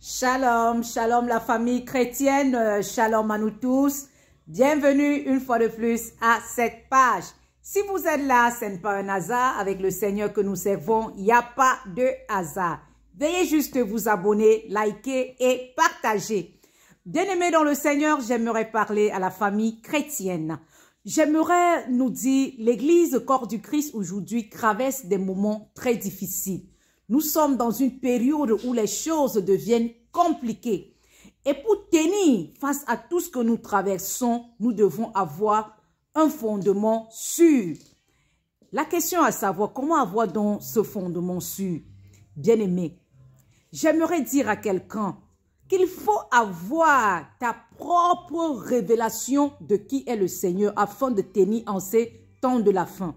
Shalom, shalom la famille chrétienne, shalom à nous tous. Bienvenue une fois de plus à cette page. Si vous êtes là, ce n'est pas un hasard. Avec le Seigneur que nous servons, il n'y a pas de hasard. Veuillez juste vous abonner, liker et partager. Bien-aimés dans le Seigneur, j'aimerais parler à la famille chrétienne. J'aimerais nous dire, l'Église corps du Christ aujourd'hui traverse des moments très difficiles. Nous sommes dans une période où les choses deviennent compliquées. Et pour tenir face à tout ce que nous traversons, nous devons avoir un fondement sûr. La question à savoir, comment avoir donc ce fondement sûr? Bien-aimé, j'aimerais dire à quelqu'un qu'il faut avoir ta propre révélation de qui est le Seigneur afin de tenir en ces temps de la fin.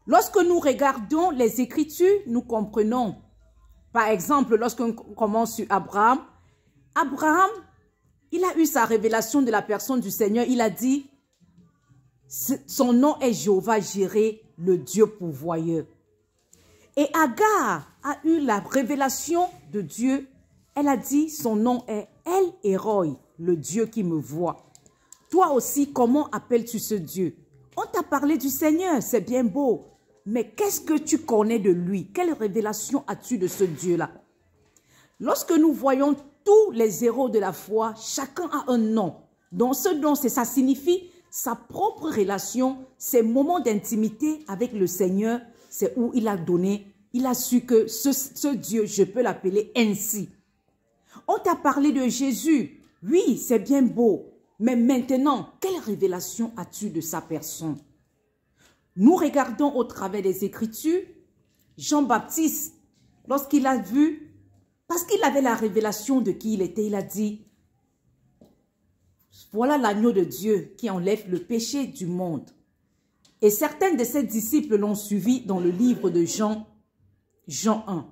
Lorsque nous regardons les Écritures, nous comprenons. Par exemple, lorsqu'on commence sur Abraham, il a eu sa révélation de la personne du Seigneur. Il a dit, son nom est Jéhovah Jireh, le Dieu pourvoyeur. Et Agar a eu la révélation de Dieu. Elle a dit, son nom est El Roi, le Dieu qui me voit. Toi aussi, comment appelles-tu ce Dieu? On t'a parlé du Seigneur, c'est bien beau. Mais qu'est-ce que tu connais de lui? Quelle révélation as-tu de ce Dieu-là? Lorsque nous voyons tous les héros de la foi, chacun a un nom. Donc ce nom, ça signifie sa propre relation, ses moments d'intimité avec le Seigneur, c'est où il a donné, il a su que ce Dieu, je peux l'appeler ainsi. On t'a parlé de Jésus. Oui, c'est bien beau. Mais maintenant, quelle révélation as-tu de sa personne? Nous regardons au travers des Écritures, Jean-Baptiste, lorsqu'il a vu, parce qu'il avait la révélation de qui il était, il a dit, voilà l'agneau de Dieu qui enlève le péché du monde. Et certains de ses disciples l'ont suivi dans le livre de Jean 1,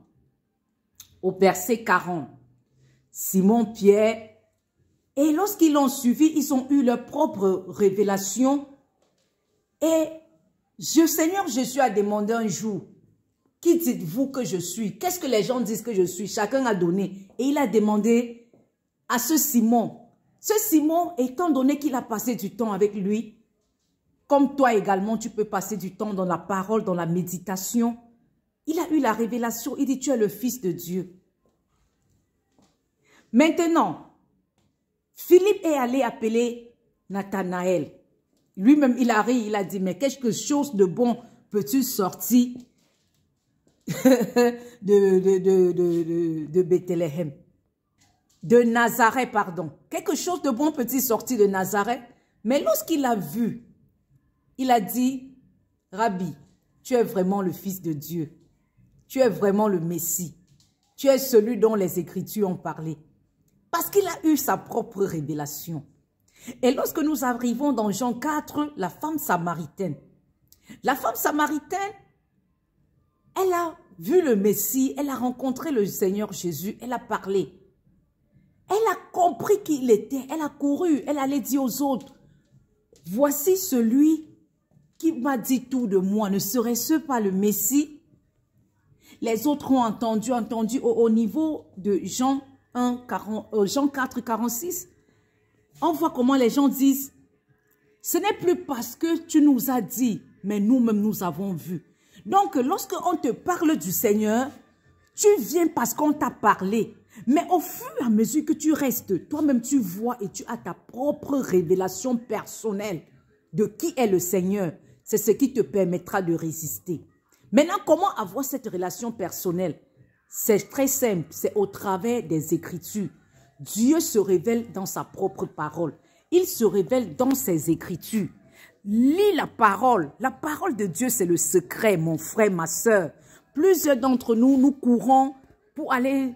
au verset 40. Simon, Pierre, et lorsqu'ils l'ont suivi, ils ont eu leur propre révélation. Et le Seigneur Jésus a demandé un jour, qui dites-vous que je suis? Qu'est-ce que les gens disent que je suis? Chacun a donné. Et il a demandé à ce Simon, étant donné qu'il a passé du temps avec lui, comme toi également, tu peux passer du temps dans la parole, dans la méditation. Il a eu la révélation, il dit, tu es le Fils de Dieu. Maintenant, Philippe est allé appeler Nathanaël. Lui-même, il a ri, il a dit, mais quelque chose de bon peut-il sortir de Bethléem? De Nazareth, pardon. Quelque chose de bon peut-il sortir de Nazareth? Mais lorsqu'il a vu, il a dit, Rabbi, tu es vraiment le Fils de Dieu. Tu es vraiment le Messie. Tu es celui dont les Écritures ont parlé. Parce qu'il a eu sa propre révélation. Et lorsque nous arrivons dans Jean 4, la femme samaritaine. La femme samaritaine, elle a vu le Messie, elle a rencontré le Seigneur Jésus, elle a parlé. Elle a compris qui il était, elle a couru, elle allait dire aux autres, voici celui qui m'a dit tout de moi, ne serait-ce pas le Messie? Les autres ont entendu au niveau de Jean 4, 46. On voit comment les gens disent, ce n'est plus parce que tu nous as dit, mais nous-mêmes nous avons vu. Donc, lorsque on te parle du Seigneur, tu viens parce qu'on t'a parlé. Mais au fur et à mesure que tu restes, toi-même tu vois et tu as ta propre révélation personnelle de qui est le Seigneur. C'est ce qui te permettra de résister. Maintenant, comment avoir cette relation personnelle? C'est très simple, c'est au travers des Écritures. Dieu se révèle dans sa propre parole. Il se révèle dans ses Écritures. Lis la parole. La parole de Dieu, c'est le secret, mon frère, ma soeur. Plusieurs d'entre nous, nous courons pour aller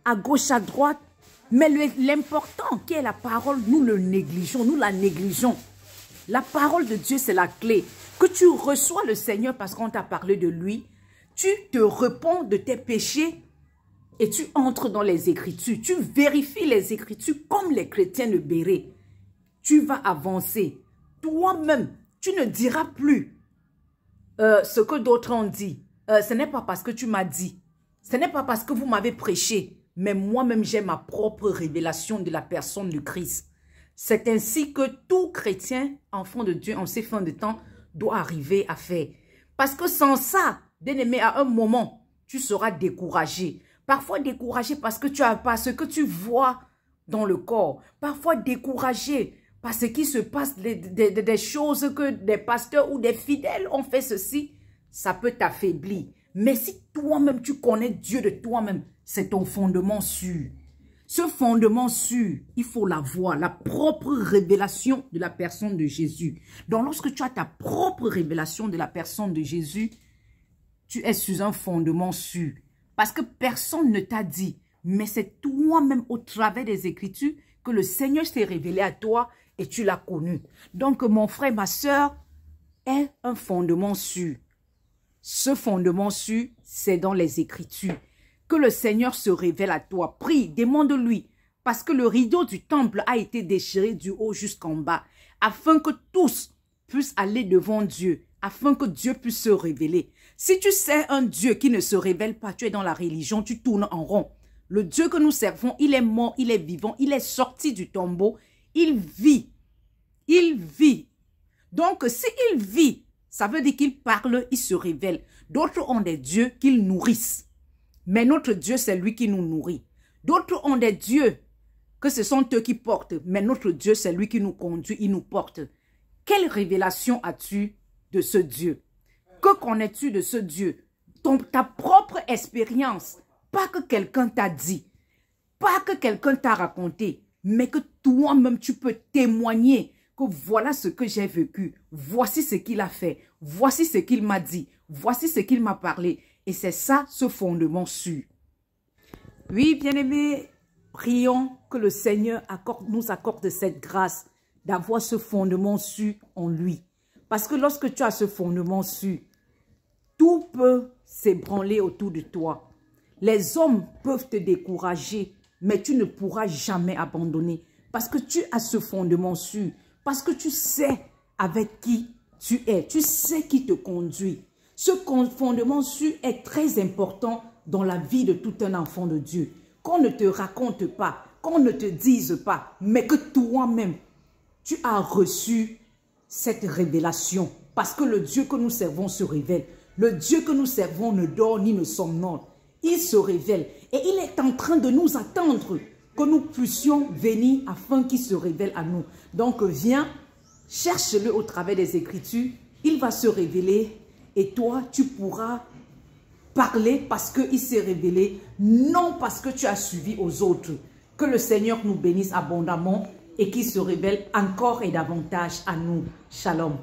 à gauche, à droite. Mais l'important qui est la parole, nous le négligeons, nous la négligeons. La parole de Dieu, c'est la clé. Que tu reçois le Seigneur parce qu'on t'a parlé de lui. Tu te repens de tes péchés. Et tu entres dans les Écritures, tu vérifies les Écritures comme les chrétiens le béraient. Tu vas avancer. Toi-même, tu ne diras plus ce que d'autres ont dit. Ce n'est pas parce que tu m'as dit. Ce n'est pas parce que vous m'avez prêché. mais moi-même j'ai ma propre révélation de la personne du Christ. C'est ainsi que tout chrétien, enfant de Dieu, en ces fins de temps, doit arriver à faire. Parce que sans ça, bien-aimé, à un moment, tu seras découragé. Parfois découragé parce que tu as pas ce que tu vois dans le corps. Parfois découragé parce qu'il se passe des choses que des pasteurs ou des fidèles ont fait ceci. Ça peut t'affaiblir. Mais si toi-même tu connais Dieu de toi-même, c'est ton fondement sûr. Ce fondement sûr, il faut l'avoir, la propre révélation de la personne de Jésus. Donc lorsque tu as ta propre révélation de la personne de Jésus, tu es sur un fondement sûr. Parce que personne ne t'a dit, mais c'est toi-même au travers des Écritures que le Seigneur s'est révélé à toi et tu l'as connu. Donc mon frère, ma soeur, est un fondement sûr. Ce fondement sûr, c'est dans les Écritures. Que le Seigneur se révèle à toi. Prie, demande-lui. Parce que le rideau du temple a été déchiré du haut jusqu'en bas. Afin que tous puissent aller devant Dieu. Afin que Dieu puisse se révéler. Si tu sais un Dieu qui ne se révèle pas, tu es dans la religion, tu tournes en rond. Le Dieu que nous servons, il est mort, il est vivant, il est sorti du tombeau. Il vit. Il vit. Donc, s'il vit, ça veut dire qu'il parle, il se révèle. D'autres ont des dieux qu'ils nourrissent. Mais notre Dieu, c'est lui qui nous nourrit. D'autres ont des dieux que ce sont eux qui portent. Mais notre Dieu, c'est lui qui nous conduit, il nous porte. Quelle révélation as-tu de ce Dieu? Que connais-tu de ce Dieu? Ta propre expérience. Pas que quelqu'un t'a dit. Pas que quelqu'un t'a raconté. Mais que toi-même, tu peux témoigner que voilà ce que j'ai vécu. Voici ce qu'il a fait. Voici ce qu'il m'a dit. Voici ce qu'il m'a parlé. Et c'est ça, ce fondement sûr. Oui, bien-aimés, prions que le Seigneur nous accorde cette grâce d'avoir ce fondement sûr en lui. Parce que lorsque tu as ce fondement sûr, tout peut s'ébranler autour de toi. Les hommes peuvent te décourager, mais tu ne pourras jamais abandonner. Parce que tu as ce fondement sûr. Parce que tu sais avec qui tu es. Tu sais qui te conduit. Ce fondement sûr est très important dans la vie de tout un enfant de Dieu. Qu'on ne te raconte pas, qu'on ne te dise pas, mais que toi-même, tu as reçu cette révélation. Parce que le Dieu que nous servons se révèle. Le Dieu que nous servons ne dort ni ne somnole. Il se révèle et il est en train de nous attendre que nous puissions venir afin qu'il se révèle à nous. Donc viens, cherche-le au travers des Écritures. Il va se révéler. Et toi, tu pourras parler parce qu'il s'est révélé, non parce que tu as suivi aux autres. Que le Seigneur nous bénisse abondamment et qu'il se révèle encore et davantage à nous. Shalom.